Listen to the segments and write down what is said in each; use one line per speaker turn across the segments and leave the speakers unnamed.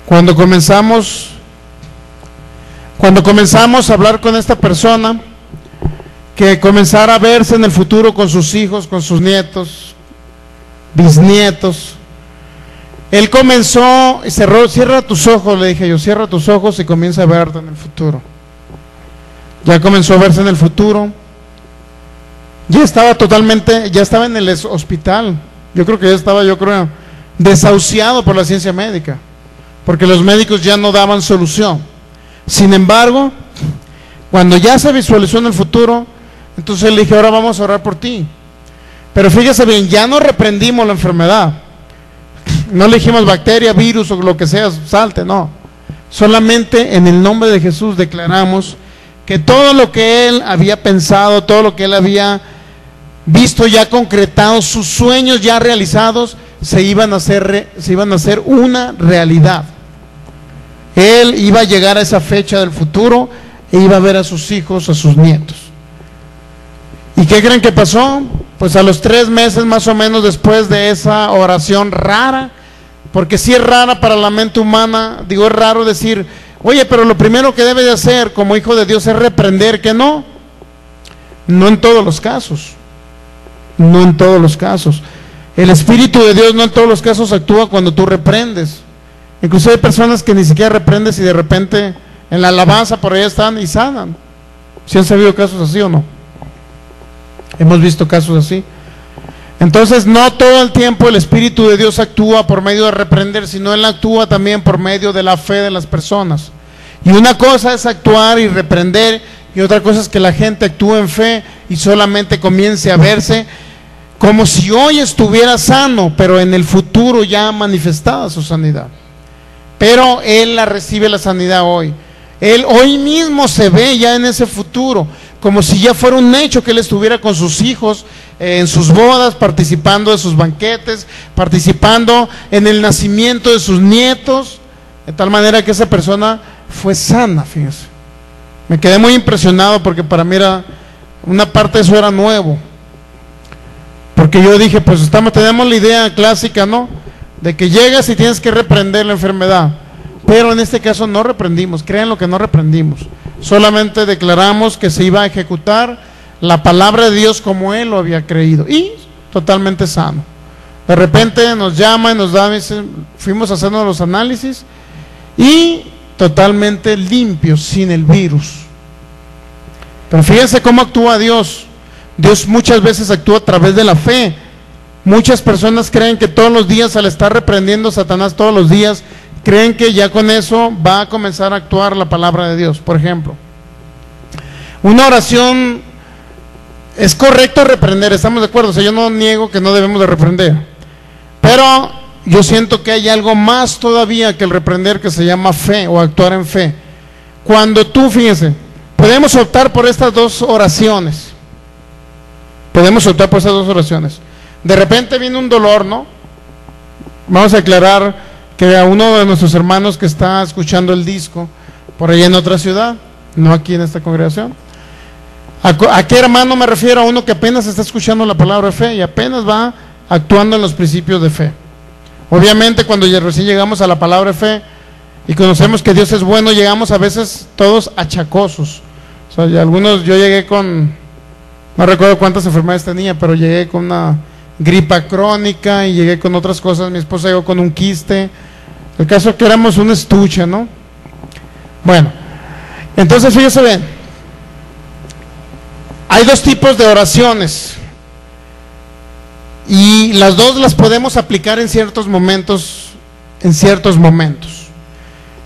Cuando comenzamos a hablar con esta persona, que comenzara a verse en el futuro con sus hijos, con sus nietos, bisnietos, él comenzó y cerró, cierra tus ojos, le dije yo, cierra tus ojos y comienza a verte en el futuro. Ya comenzó a verse en el futuro, ya estaba en el hospital, yo creo que ya estaba, desahuciado por la ciencia médica, porque los médicos ya no daban solución. Sin embargo, cuando ya se visualizó en el futuro, entonces le dije, ahora vamos a orar por ti. Pero fíjese bien, ya no reprendimos la enfermedad, no le dijimos bacteria, virus o lo que sea, salte, no. Solamente en el nombre de Jesús declaramos que todo lo que él había pensado, todo lo que él había visto ya concretado, sus sueños ya realizados, se iban a hacer una realidad. Él iba a llegar a esa fecha del futuro e iba a ver a sus hijos, a sus nietos. ¿Y qué creen que pasó? Pues a los 3 meses más o menos después de esa oración rara, porque si es rara para la mente humana, digo, es raro decir, oye, pero lo primero que debe de hacer como hijo de Dios es reprender, que no en todos los casos, no en todos los casos. El Espíritu de Dios no en todos los casos actúa cuando tú reprendes. Incluso hay personas que ni siquiera reprendes y de repente en la alabanza por allá están y sanan. ¿Sí han sabido casos así o no? Hemos visto casos así. Entonces no todo el tiempo el Espíritu de Dios actúa por medio de reprender, sino Él actúa también por medio de la fe de las personas. Y una cosa es actuar y reprender, y otra cosa es que la gente actúe en fe y solamente comience a verse como si hoy estuviera sano, pero en el futuro ya manifestada su sanidad. Pero él la recibe la sanidad hoy. Él hoy mismo se ve ya en ese futuro, como si ya fuera un hecho que él estuviera con sus hijos en sus bodas, participando de sus banquetes, participando en el nacimiento de sus nietos, de tal manera que esa persona fue sana, fíjense. Me quedé muy impresionado porque para mí era, una parte de eso era nuevo. Porque yo dije, pues tenemos la idea clásica, ¿no? De que llegas y tienes que reprender la enfermedad. Pero en este caso no reprendimos, crean lo que no reprendimos. Solamente declaramos que se iba a ejecutar la palabra de Dios como él lo había creído. Y totalmente sano. De repente nos llama y nos da, fuimos haciendo los análisis y totalmente limpios, sin el virus. Pero fíjense cómo actúa Dios. Dios muchas veces actúa a través de la fe. Muchas personas creen que todos los días, al estar reprendiendo a Satanás todos los días, creen que ya con eso va a comenzar a actuar la palabra de Dios. Por ejemplo, una oración, es correcto reprender, estamos de acuerdo, o sea, yo no niego que no debemos de reprender, pero yo siento que hay algo más todavía que el reprender, que se llama fe o actuar en fe. Cuando tú, fíjense, podemos optar por estas dos oraciones. Podemos optar por esas dos oraciones. De repente viene un dolor, ¿no? Vamos a aclarar que a uno de nuestros hermanos que está escuchando el disco por allá en otra ciudad, no aquí en esta congregación. ¿A qué hermano me refiero? A uno que apenas está escuchando la palabra de fe y apenas va actuando en los principios de fe. Obviamente cuando recién llegamos a la palabra de fe y conocemos que Dios es bueno, llegamos a veces todos achacosos. O sea, yo llegué con, no recuerdo cuántas enfermedades tenía, pero llegué con una gripa crónica y llegué con otras cosas. Mi esposa llegó con un quiste. El caso es que éramos un estuche, ¿no? Bueno, entonces fíjense bien, hay dos tipos de oraciones y las dos las podemos aplicar en ciertos momentos,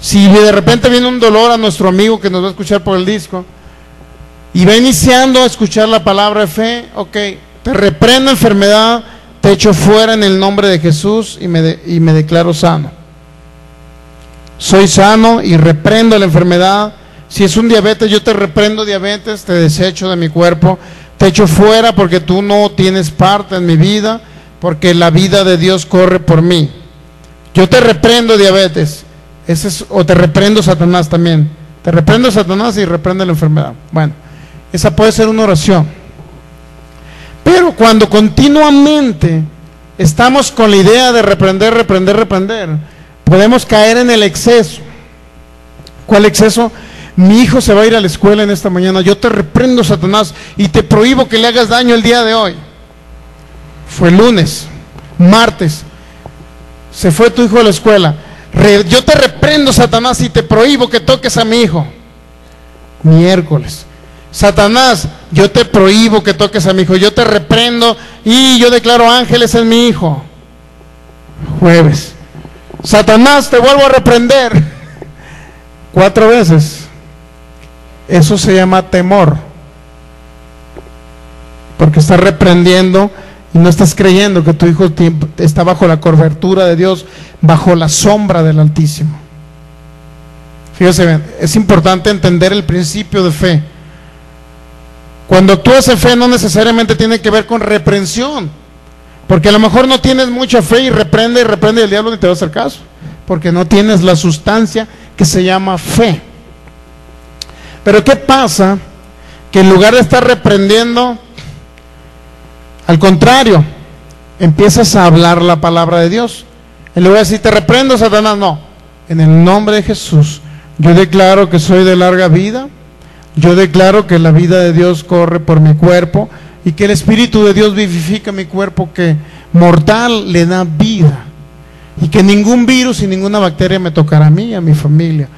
Si de repente viene un dolor a nuestro amigo que nos va a escuchar por el disco y va iniciando a escuchar la palabra de fe, ok, te reprendo enfermedad, te echo fuera en el nombre de Jesús y me declaro sano. Soy sano y reprendo la enfermedad. Si es un diabetes, yo te reprendo diabetes, te desecho de mi cuerpo, te echo fuera porque tú no tienes parte en mi vida, porque la vida de Dios corre por mí. Yo te reprendo diabetes, o te reprendo Satanás también. Te reprendo Satanás y reprende la enfermedad. Bueno, esa puede ser una oración. Pero cuando continuamente estamos con la idea de reprender, podemos caer en el exceso. ¿Cuál exceso? Mi hijo se va a ir a la escuela en esta mañana, yo te reprendo, Satanás, y te prohíbo que le hagas daño el día de hoy. Fue lunes, martes, se fue tu hijo a la escuela. Yo te reprendo, Satanás, y te prohíbo que toques a mi hijo. Miércoles, Satanás, yo te prohíbo que toques a mi hijo, yo te reprendo y yo declaro ángeles en mi hijo. Jueves, Satanás, te vuelvo a reprender. 4 veces. Eso se llama temor, porque estás reprendiendo y no estás creyendo que tu hijo está bajo la cobertura de Dios, bajo la sombra del Altísimo. Fíjese bien, es importante entender el principio de fe. Cuando actúas en fe no necesariamente tiene que ver con reprensión, porque a lo mejor no tienes mucha fe y reprende y el diablo ni te va a hacer caso, porque no tienes la sustancia que se llama fe. Pero ¿qué pasa? Que en lugar de estar reprendiendo, al contrario, empiezas a hablar la palabra de Dios. En lugar de decir, te reprendo, Satanás, no. En el nombre de Jesús, yo declaro que soy de larga vida. Yo declaro que la vida de Dios corre por mi cuerpo y que el Espíritu de Dios vivifica mi cuerpo, que mortal le da vida. Y que ningún virus y ninguna bacteria me tocará a mí y a mi familia.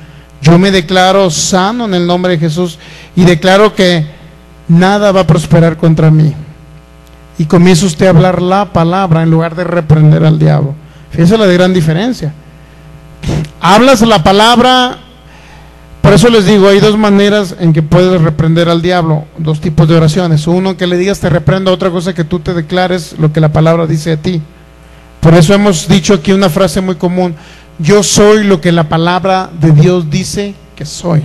Yo me declaro sano en el nombre de Jesús y declaro que nada va a prosperar contra mí. Y comienza usted a hablar la palabra en lugar de reprender al diablo. Fíjese la gran diferencia. Hablas la palabra. Por eso les digo, hay 2 maneras en que puedes reprender al diablo, 2 tipos de oraciones. Uno, que le digas te reprendo; otra cosa, que tú te declares lo que la palabra dice de ti. Por eso hemos dicho aquí una frase muy común: yo soy lo que la palabra de Dios dice que soy.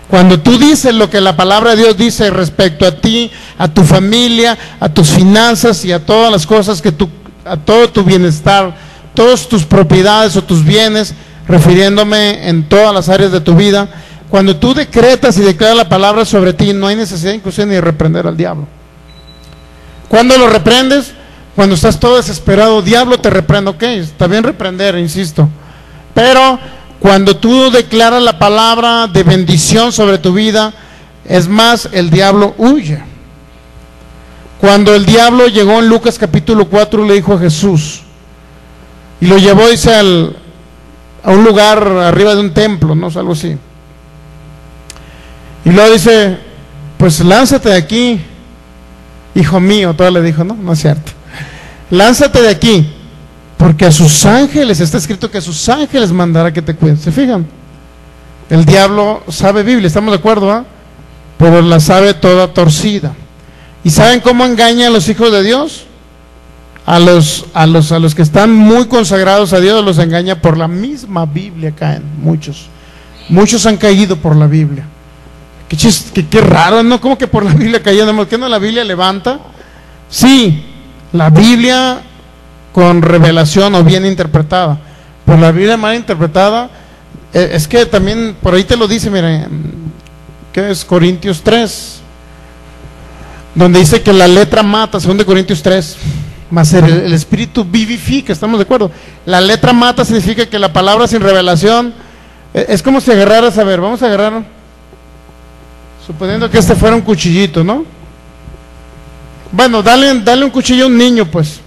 Cuando tú dices lo que la palabra de Dios dice respecto a ti, a tu familia, a tus finanzas y a todas las cosas a todo tu bienestar, todas tus propiedades o tus bienes, refiriéndome en todas las áreas de tu vida, cuando tú decretas y declaras la palabra sobre ti, no hay necesidad inclusive ni de reprender al diablo. ¿Cuándo lo reprendes? Cuando estás todo desesperado. Diablo, te reprendo. Ok, está bien reprender, insisto, pero cuando tú declaras la palabra de bendición sobre tu vida, es más, el diablo huye. Cuando el diablo llegó en Lucas capítulo 4, le dijo a Jesús, y lo llevó, dice, a un lugar arriba de un templo, no, algo así, y luego dice, pues lánzate de aquí, hijo mío. Todo le dijo, no es cierto, lánzate de aquí, porque a sus ángeles, está escrito que a sus ángeles mandará que te cuiden. ¿Se fijan? El diablo sabe Biblia, ¿estamos de acuerdo? ¿Ah? Pero la sabe toda torcida. ¿Y saben cómo engaña a los hijos de Dios? A los que están muy consagrados a Dios los engaña por la misma Biblia. Caen muchos han caído por la Biblia. Qué raro, ¿no? ¿Cómo que por la Biblia caían? ¿Qué no la Biblia levanta? Sí, la Biblia con revelación o bien interpretada, pero la Biblia mal interpretada, es que también por ahí te lo dice, miren, ¿qué es? Corintios 3, donde dice que la letra mata, 2 Corintios 3, más el Espíritu vivifica. ¿Estamos de acuerdo? La letra mata significa que la palabra sin revelación es como si agarraras, a ver, vamos a agarrar, suponiendo que este fuera un cuchillito, ¿no? Bueno, dale un cuchillo a un niño, pues.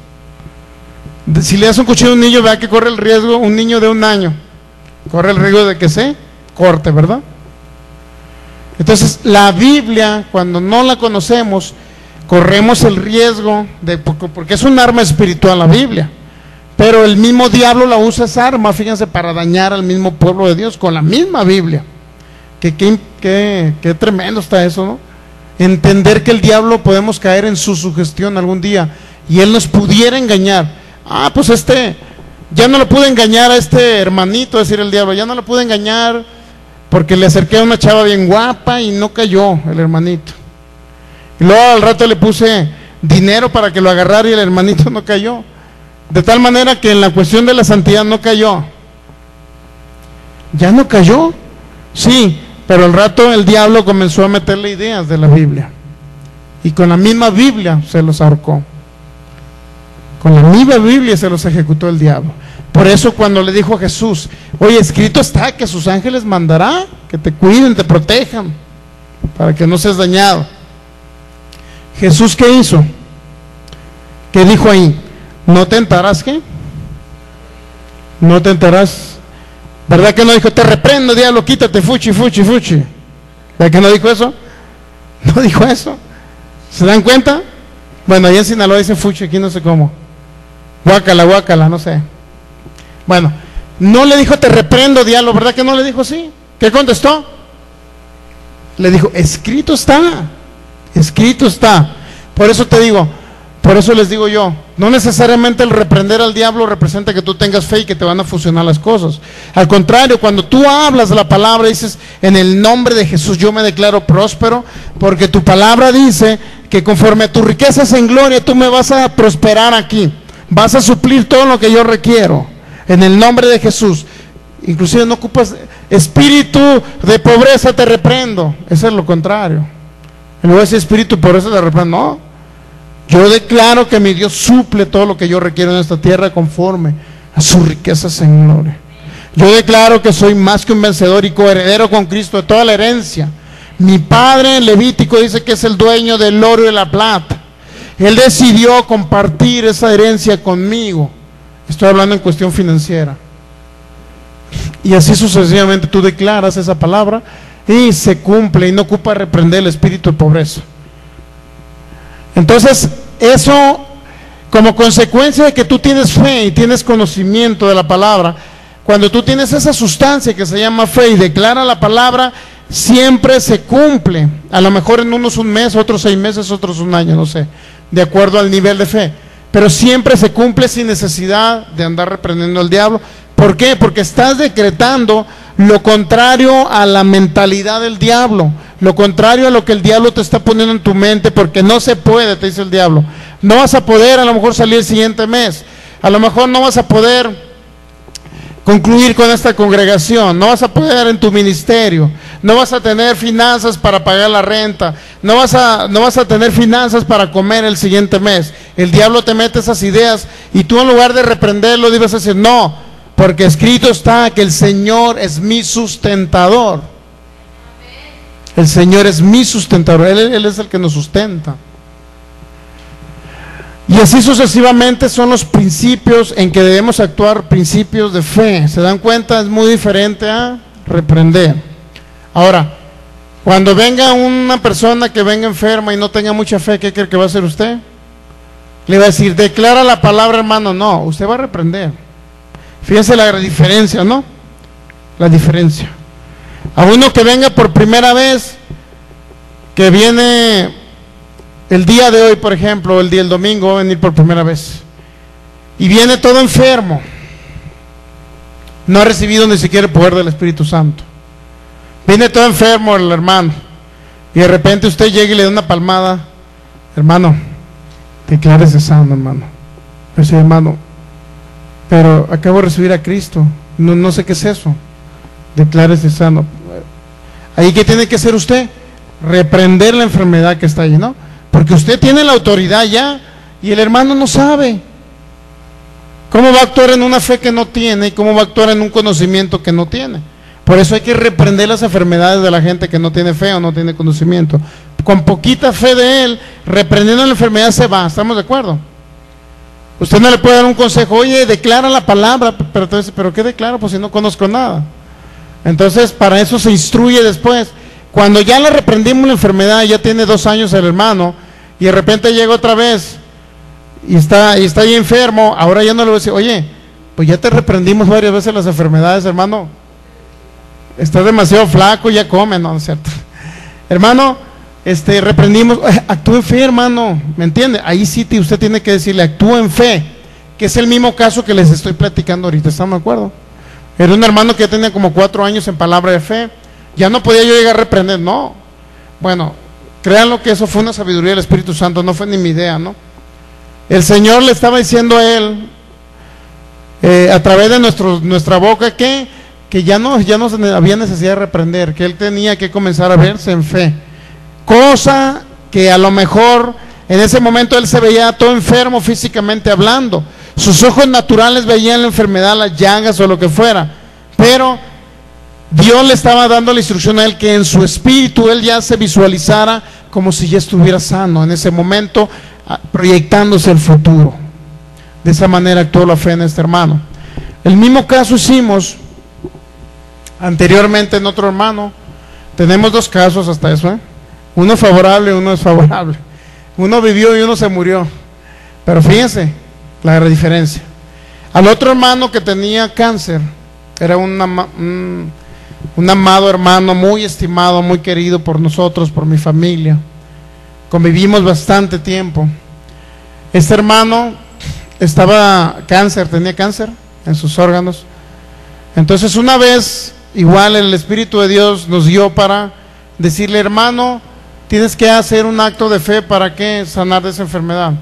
Si le das un cuchillo a un niño, vea que corre el riesgo, un niño de 1 año, corre el riesgo de que se corte, ¿verdad? Entonces, la Biblia, cuando no la conocemos, corremos el riesgo, porque es un arma espiritual la Biblia, pero el mismo diablo la usa esa arma, fíjense, para dañar al mismo pueblo de Dios, con la misma Biblia. Qué tremendo está eso, ¿no? Entender que el diablo podemos caer en su sugestión algún día, y él nos pudiera engañar. Pues ya no lo pude engañar a este hermanito, decir el diablo, ya no lo pude engañar porque le acerqué a una chava bien guapa y no cayó el hermanito. Y luego al rato le puse dinero para que lo agarrara y el hermanito no cayó. De tal manera que en la cuestión de la santidad no cayó. ¿Ya no cayó? Sí, pero al rato el diablo comenzó a meterle ideas de la Biblia. Y con la misma Biblia se los ahorcó. Con la misma Biblia se los ejecutó el diablo. Por eso cuando le dijo a Jesús, oye, escrito está que sus ángeles mandará, que te cuiden, te protejan, para que no seas dañado. Jesús, ¿qué hizo? ¿Qué dijo ahí? ¿No tentarás qué? No tentarás. ¿Verdad que no dijo, te reprendo, diablo, quítate, fuchi, fuchi, fuchi? ¿Verdad que no dijo eso? No dijo eso. ¿Se dan cuenta? Bueno, allá en Sinaloa dice fuchi, aquí no sé cómo. Guácala, guácala, no sé. Bueno, no le dijo, te reprendo, diablo, ¿verdad que no le dijo así? ¿Qué contestó? Le dijo, escrito está. Escrito está. Por eso te digo, por eso les digo yo, no necesariamente el reprender al diablo representa que tú tengas fe y que te van a funcionar las cosas. Al contrario, cuando tú hablas de la palabra, dices, en el nombre de Jesús yo me declaro próspero, porque tu palabra dice que conforme a tus riquezas en gloria, tú me vas a prosperar aquí. Vas a suplir todo lo que yo requiero. En el nombre de Jesús. Inclusive no ocupas espíritu de pobreza, te reprendo. Eso es lo contrario. En lugar de ese espíritu de pobreza te reprendo. No. Yo declaro que mi Dios suple todo lo que yo requiero en esta tierra conforme a sus riquezas en gloria. Yo declaro que soy más que un vencedor y coheredero con Cristo de toda la herencia. Mi padre Levítico dice que es el dueño del oro y de la plata. Él decidió compartir esa herencia conmigo. Estoy hablando en cuestión financiera. Y así sucesivamente tú declaras esa palabra y se cumple y no ocupa reprender el espíritu de pobreza. Entonces, eso, como consecuencia de que tú tienes fe y tienes conocimiento de la palabra, cuando tú tienes esa sustancia que se llama fe y declara la palabra, siempre se cumple. A lo mejor en unos un mes, otros 6 meses, otros un año, no sé, de acuerdo al nivel de fe. Pero siempre se cumple sin necesidad de andar reprendiendo al diablo. ¿Por qué? Porque estás decretando lo contrario a la mentalidad del diablo, lo contrario a lo que el diablo te está poniendo en tu mente, porque no se puede, te dice el diablo. No vas a poder a lo mejor salir el siguiente mes, a lo mejor no vas a poder concluir con esta congregación, no vas a poder en tu ministerio, no vas a tener finanzas para pagar la renta, no vas a tener finanzas para comer el siguiente mes. El diablo te mete esas ideas y tú en lugar de reprenderlo debes decir, no, porque escrito está que el Señor es mi sustentador. El Señor es mi sustentador, Él es el que nos sustenta. Y así sucesivamente son los principios en que debemos actuar, principios de fe. ¿Se dan cuenta? Es muy diferente a reprender. Ahora, cuando venga una persona que venga enferma y no tenga mucha fe, ¿qué cree que va a hacer usted? Le va a decir, declara la palabra, hermano. No, usted va a reprender. Fíjense la diferencia, ¿no? La diferencia. A uno que venga por primera vez, que viene el día de hoy, por ejemplo, el domingo, va a venir por primera vez, y viene todo enfermo, no ha recibido ni siquiera el poder del Espíritu Santo, viene todo enfermo el hermano, y de repente usted llega y le da una palmada, hermano, declárese sano, hermano. Dice, hermano, pero acabo de recibir a Cristo, no sé qué es eso. Declárese sano. Ahí, ¿qué tiene que hacer usted? Reprender la enfermedad que está ahí, ¿no? Porque usted tiene la autoridad ya y el hermano no sabe. ¿Cómo va a actuar en una fe que no tiene y cómo va a actuar en un conocimiento que no tiene? Por eso hay que reprender las enfermedades de la gente que no tiene fe o no tiene conocimiento. Con poquita fe de él, reprendiendo la enfermedad se va. ¿Estamos de acuerdo? Usted no le puede dar un consejo, oye, declara la palabra, pero entonces, ¿pero qué declaro? Pues si no conozco nada. Entonces, para eso se instruye después. Cuando ya le reprendimos la enfermedad, ya tiene 2 años el hermano, y de repente llega otra vez, y está ahí enfermo, ahora ya no le voy a decir, oye, pues ya te reprendimos varias veces las enfermedades, hermano, estás demasiado flaco, ya come, no es cierto. Hermano, reprendimos, actúa en fe, hermano, ¿me entiende? Ahí sí usted tiene que decirle, actúa en fe, que es el mismo caso que les estoy platicando ahorita, ¿están de acuerdo? Era un hermano que ya tenía como 4 años en palabra de fe, ya no podía yo llegar a reprender, no. Bueno, créanlo que eso fue una sabiduría del Espíritu Santo, no fue ni mi idea, ¿no? El Señor le estaba diciendo a él, a través de nuestra boca, que ya no había necesidad de reprender, que él tenía que comenzar a verse en fe. Cosa que a lo mejor en ese momento él se veía todo enfermo físicamente hablando. Sus ojos naturales veían la enfermedad, las llagas o lo que fuera, pero Dios le estaba dando la instrucción a él que en su espíritu él ya se visualizara como si ya estuviera sano en ese momento, proyectándose el futuro. De esa manera actuó la fe en este hermano. El mismo caso hicimos anteriormente en otro hermano. Tenemos dos casos hasta eso, uno favorable y uno desfavorable. Uno vivió y uno se murió, pero fíjense la diferencia. Al otro hermano que tenía cáncer, era un amado hermano, muy estimado, muy querido por nosotros, por mi familia. Convivimos bastante tiempo. Este hermano tenía cáncer en sus órganos. Entonces una vez, igual el Espíritu de Dios nos dio para decirle: hermano, tienes que hacer un acto de fe para que sanar de esa enfermedad.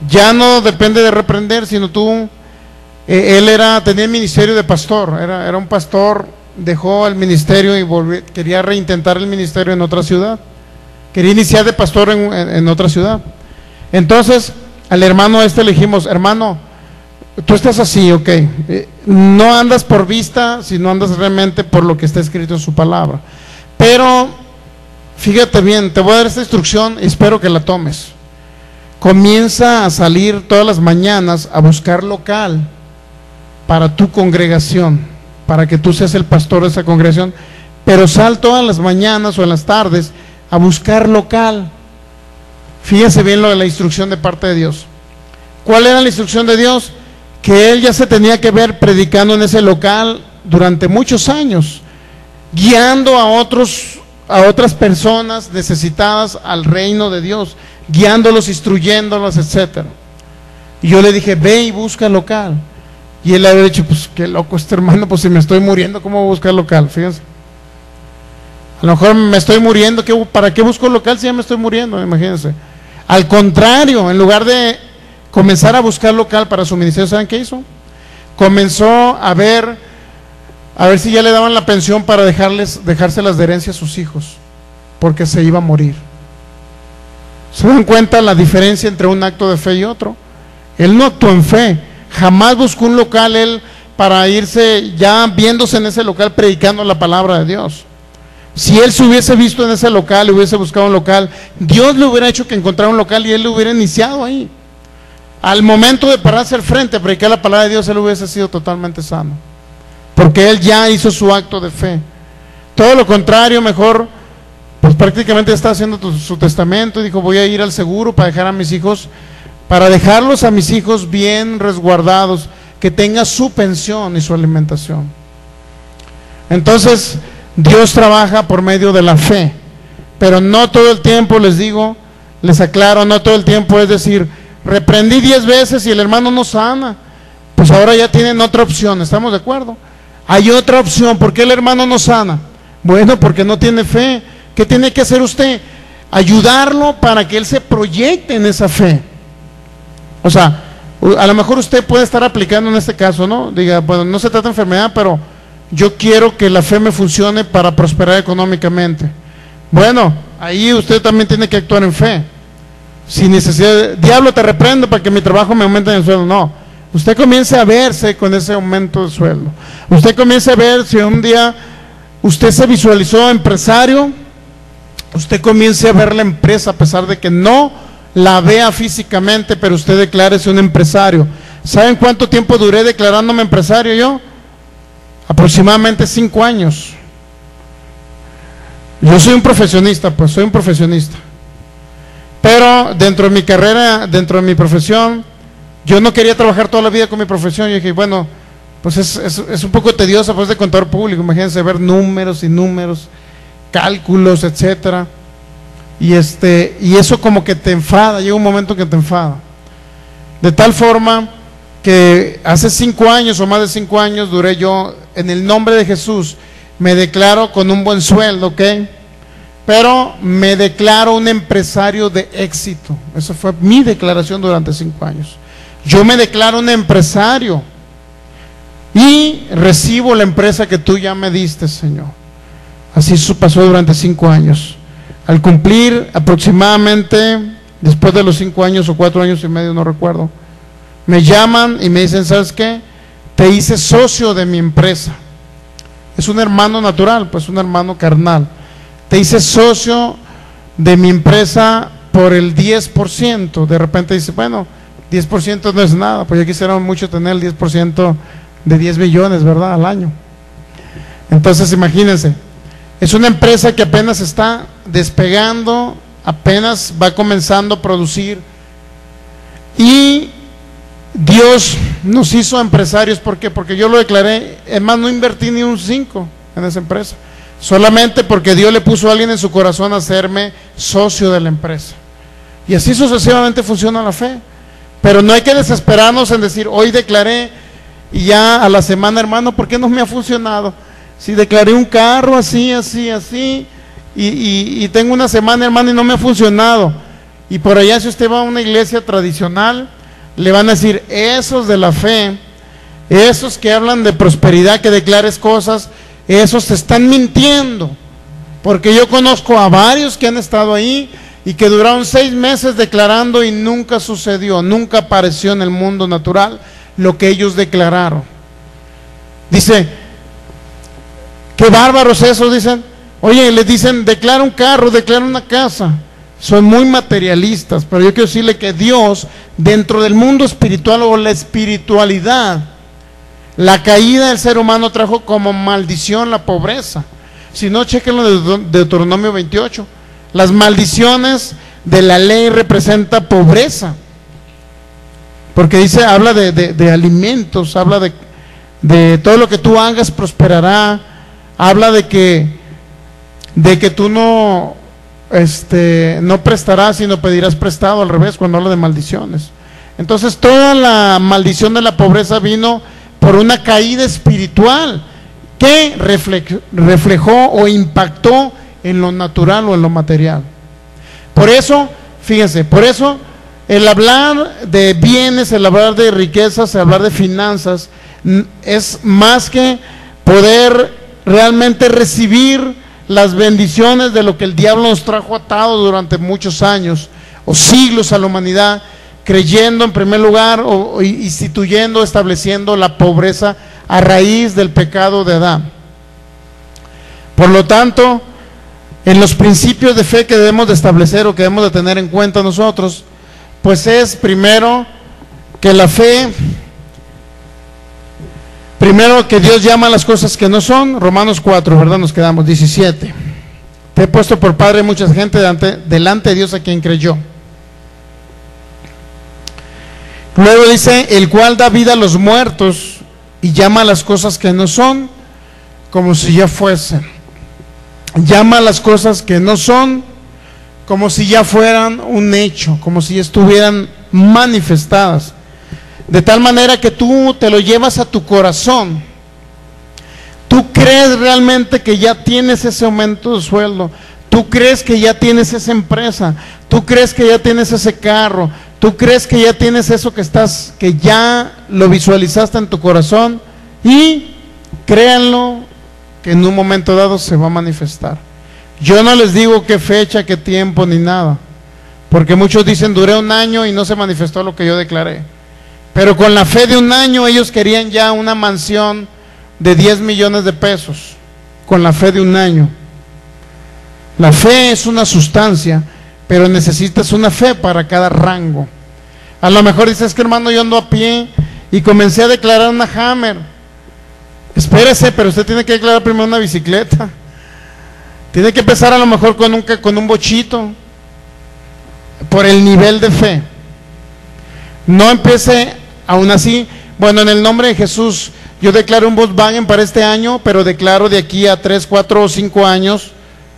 Ya no depende de reprender, sino tú. Él tenía el ministerio de pastor, era un pastor, dejó el ministerio y quería reintentar el ministerio en otra ciudad. Quería iniciar de pastor en otra ciudad. Entonces al hermano le dijimos: hermano, tú estás así, ok, no andas por vista, sino andas realmente por lo que está escrito en su palabra. Pero fíjate bien, te voy a dar esta instrucción y espero que la tomes. Comienza a salir todas las mañanas a buscar local para tu congregación, para que tú seas el pastor de esa congregación, pero sal todas las mañanas o en las tardes a buscar local. Fíjese bien lo de la instrucción de parte de Dios. ¿Cuál era la instrucción de Dios? Que él ya se tenía que ver predicando en ese local durante muchos años, guiando a otras personas necesitadas al reino de Dios, guiándolos, instruyéndolos, etcétera. Y yo le dije: ve y busca local. Y él había dicho: pues qué loco este hermano, pues si me estoy muriendo, ¿cómo voy a buscar local? Fíjense, a lo mejor me estoy muriendo, ¿para qué busco local si ya me estoy muriendo? Imagínense. Al contrario, en lugar de comenzar a buscar local para su ministerio, ¿saben qué hizo? Comenzó a ver si ya le daban la pensión para dejárselas de herencia a sus hijos, porque se iba a morir. ¿Se dan cuenta la diferencia entre un acto de fe y otro? Él no actuó en fe, jamás buscó un local él para irse ya viéndose en ese local predicando la palabra de Dios. Si él se hubiese visto en ese local, hubiese buscado un local, Dios le hubiera hecho que encontrara un local y él lo hubiera iniciado ahí. Al momento de pararse al frente a predicar la palabra de Dios, él hubiese sido totalmente sano, porque él ya hizo su acto de fe. Todo lo contrario, mejor, pues prácticamente está haciendo su testamento y dijo: voy a ir al seguro para dejarlos a mis hijos bien resguardados, que tenga su pensión y su alimentación. Entonces Dios trabaja por medio de la fe, pero no todo el tiempo, les aclaro, no todo el tiempo es decir: reprendí 10 veces y el hermano no sana, pues ahora ya tienen otra opción. ¿Estamos de acuerdo? Hay otra opción. ¿Por qué el hermano no sana? Bueno, porque no tiene fe. ¿Qué tiene que hacer usted? Ayudarlo para que él se proyecte en esa fe. O sea, a lo mejor usted puede estar aplicando en este caso, ¿no? Diga: bueno, no se trata de enfermedad, pero yo quiero que la fe me funcione para prosperar económicamente. Bueno, ahí usted también tiene que actuar en fe, sin necesidad de: diablo, te reprendo para que mi trabajo me aumente en el sueldo. No, usted comience a verse con ese aumento de sueldo. Usted comience a ver, si un día usted se visualizó empresario, usted comience a ver la empresa, a pesar de que no la vea físicamente, pero usted declárese un empresario. ¿Saben cuánto tiempo duré declarándome empresario yo? Aproximadamente 5 años. Yo soy un profesionista, pero dentro de mi carrera, dentro de mi profesión, yo no quería trabajar toda la vida con mi profesión. Yo dije: bueno, pues es un poco tedioso, pues, de contador público. Imagínense ver números y números, cálculos, etcétera. Y eso como que te enfada, llega un momento que te enfada. De tal forma que hace 5 años o más de 5 años duré yo, en el nombre de Jesús, me declaro con un buen sueldo, ¿ok? Pero me declaro un empresario de éxito. Esa fue mi declaración durante 5 años. Yo me declaro un empresario y recibo la empresa que tú ya me diste, Señor. Así pasó durante 5 años. Al cumplir aproximadamente, después de los 5 años o 4 años y medio, no recuerdo, me llaman y me dicen, ¿sabes qué? Te hice socio de mi empresa. Es un hermano natural, pues un hermano carnal. Te hice socio de mi empresa por el 10%. De repente dice, bueno, 10% no es nada, pues yo quisiera mucho tener el 10% de 10 millones, ¿verdad? Al año. Entonces imagínense, es una empresa que apenas está despegando, apenas va comenzando a producir, y Dios nos hizo empresarios. ¿Por qué? Porque yo lo declaré, es más, no invertí ni un 5 en esa empresa, solamente porque Dios le puso a alguien en su corazón a hacerme socio de la empresa. Y así sucesivamente funciona la fe. Pero no hay que desesperarnos en decir, hoy declaré y ya a la semana, hermano, ¿por qué no me ha funcionado? Si declaré un carro así, y tengo una semana, hermano, y no me ha funcionado. Y por allá, si usted va a una iglesia tradicional, le van a decir, esos de la fe, esos que hablan de prosperidad, que declares cosas, esos te están mintiendo. Porque yo conozco a varios que han estado ahí y que duraron 6 meses declarando y nunca sucedió, nunca apareció en el mundo natural lo que ellos declararon. Dice, qué bárbaros esos, dicen. Oye, les dicen, declara un carro, declara una casa. Son muy materialistas, pero yo quiero decirle que Dios, dentro del mundo espiritual o la espiritualidad, la caída del ser humano trajo como maldición la pobreza. Si no, chequenlo de Deuteronomio 28. Las maldiciones de la ley representan pobreza, porque dice, habla de alimentos, habla de todo lo que tú hagas prosperará, habla de que tú no prestarás, sino pedirás prestado, al revés, cuando habla de maldiciones. Entonces toda la maldición de la pobreza vino por una caída espiritual que reflejó o impactó en lo natural o en lo material. Por eso, fíjense, por eso el hablar de bienes, el hablar de riquezas, el hablar de finanzas, es más que poder realmente recibir las bendiciones de lo que el diablo nos trajo atado durante muchos años o siglos a la humanidad, creyendo en primer lugar o instituyendo, estableciendo la pobreza a raíz del pecado de Adán. Por lo tanto, en los principios de fe que debemos de establecer o que debemos de tener en cuenta nosotros, pues es primero que la fe, primero que Dios llama a las cosas que no son. Romanos 4, ¿verdad? Nos quedamos 17. Te he puesto por padre mucha gente delante de Dios a quien creyó. Luego dice, el cual da vida a los muertos y llama a las cosas que no son como si ya fuesen. Llama a las cosas que no son como si ya fueran un hecho, como si estuvieran manifestadas. De tal manera que tú te lo llevas a tu corazón. Tú crees realmente que ya tienes ese aumento de sueldo. Tú crees que ya tienes esa empresa. Tú crees que ya tienes ese carro. Tú crees que ya tienes eso que ya lo visualizaste en tu corazón. Y créanlo, que en un momento dado se va a manifestar. Yo no les digo qué fecha, qué tiempo, ni nada. Porque muchos dicen, duré 1 año y no se manifestó lo que yo declaré. Pero con la fe de 1 año ellos querían ya una mansión de 10 millones de pesos. Con la fe de 1 año. La fe es una sustancia, pero necesitas una fe para cada rango. A lo mejor dices, que hermano, yo ando a pie y comencé a declarar una Hammer. Espérese, pero usted tiene que declarar primero una bicicleta. Tiene que empezar a lo mejor con un bochito, por el nivel de fe. No empiece aún así, bueno, en el nombre de Jesús, yo declaro un Volkswagen para este año, pero declaro de aquí a 3, 4 o 5 años,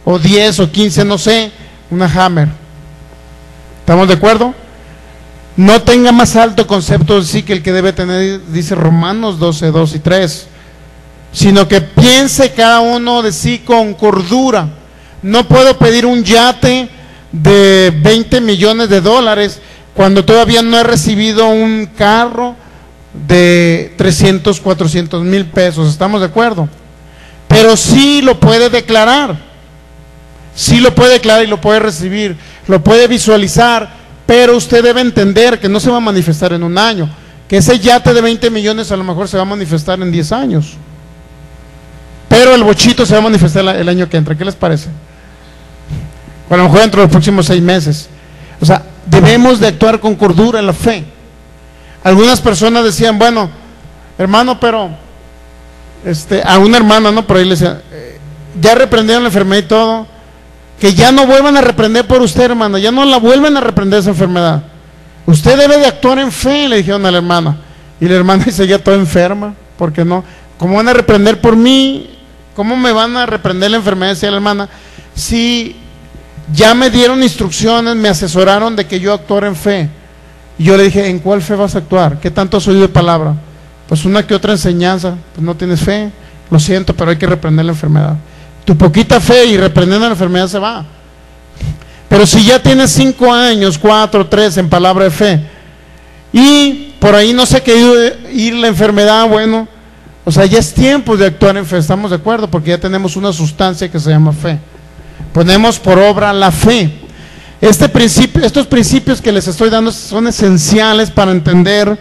o 10 o 15, no sé, una Hammer. ¿Estamos de acuerdo? No tenga más alto concepto de sí que el que debe tener, dice Romanos 12, 2 y 3. Sino que piense cada uno de sí con cordura. No puedo pedir un yate de 20 millones de dólares cuando todavía no he recibido un carro de 300, 400 mil pesos. ¿Estamos de acuerdo? Pero sí lo puede declarar. Sí lo puede declarar y lo puede recibir, lo puede visualizar, pero usted debe entender que no se va a manifestar en 1 año, que ese yate de 20 millones a lo mejor se va a manifestar en 10 años, pero el bochito se va a manifestar el año que entra. ¿Qué les parece? O a lo mejor dentro de los próximos 6 meses. O sea, debemos de actuar con cordura en la fe. Algunas personas decían, bueno, hermano, pero a una hermana, ¿no? Por ahí le decía, ya reprendieron la enfermedad y todo, que ya no vuelvan a reprender por usted, hermana, ya no la vuelven a reprender esa enfermedad. Usted debe de actuar en fe, le dijeron a la hermana. Y la hermana seguía toda enferma, porque no, ¿cómo van a reprender por mí? ¿Cómo me van a reprender la enfermedad? Decía la hermana, si ya me dieron instrucciones, me asesoraron de que yo actuara en fe. Y yo le dije, ¿en cuál fe vas a actuar? ¿Qué tanto has oído de palabra? Pues una que otra enseñanza. Pues no tienes fe, lo siento, pero hay que reprender la enfermedad. Tu poquita fe y reprendiendo la enfermedad se va. Pero si ya tienes 5 años, 4, 3 en palabra de fe, y por ahí no se ha querido ir la enfermedad, bueno, o sea, ya es tiempo de actuar en fe, ¿estamos de acuerdo? Porque ya tenemos una sustancia que se llama fe. Ponemos por obra la fe. Estos principios que les estoy dando son esenciales para entender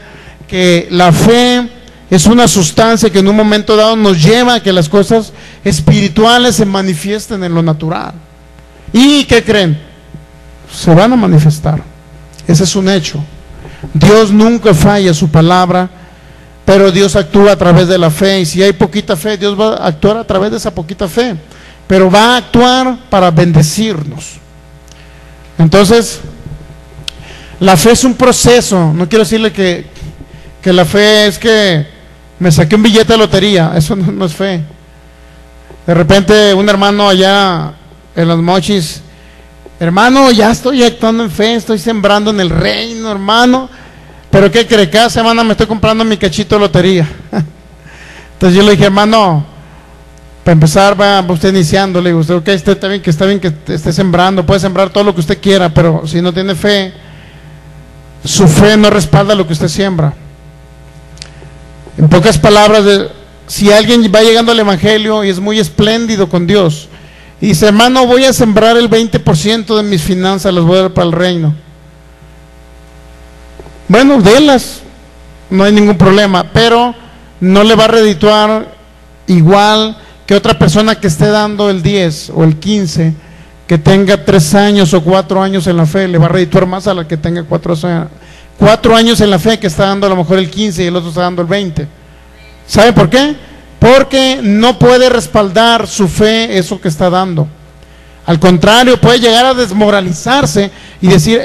que la fe es una sustancia que en un momento dado nos lleva a que las cosas espirituales se manifiesten en lo natural. ¿Y qué creen? Se van a manifestar. Ese es un hecho. Dios nunca falla su palabra, pero Dios actúa a través de la fe. Y si hay poquita fe, Dios va a actuar a través de esa poquita fe, pero va a actuar para bendecirnos. Entonces, la fe es un proceso. No quiero decirle que la fe es que me saqué un billete de lotería. Eso no es fe. De repente un hermano allá en Los Mochis, hermano, ya estoy actuando en fe, estoy sembrando en el reino, hermano, pero ¿qué cree? Cada semana me estoy comprando mi cachito de lotería. Entonces yo le dije, hermano, para empezar, va usted iniciando, le digo, usted, ok, está bien que esté sembrando, puede sembrar todo lo que usted quiera, pero si no tiene fe, su fe no respalda lo que usted siembra. En pocas palabras, si alguien va llegando al evangelio y es muy espléndido con Dios, y dice, hermano, voy a sembrar el 20% de mis finanzas, las voy a dar para el reino. Bueno, délas, no hay ningún problema, pero no le va a redituar igual que otra persona que esté dando el 10 o el 15, que tenga 3 años o 4 años en la fe. Le va a redituar más a la que tenga 4 años en la fe, que está dando a lo mejor el 15 y el otro está dando el 20. ¿Sabe por qué? Porque no puede respaldar su fe eso que está dando. Al contrario, puede llegar a desmoralizarse y decir,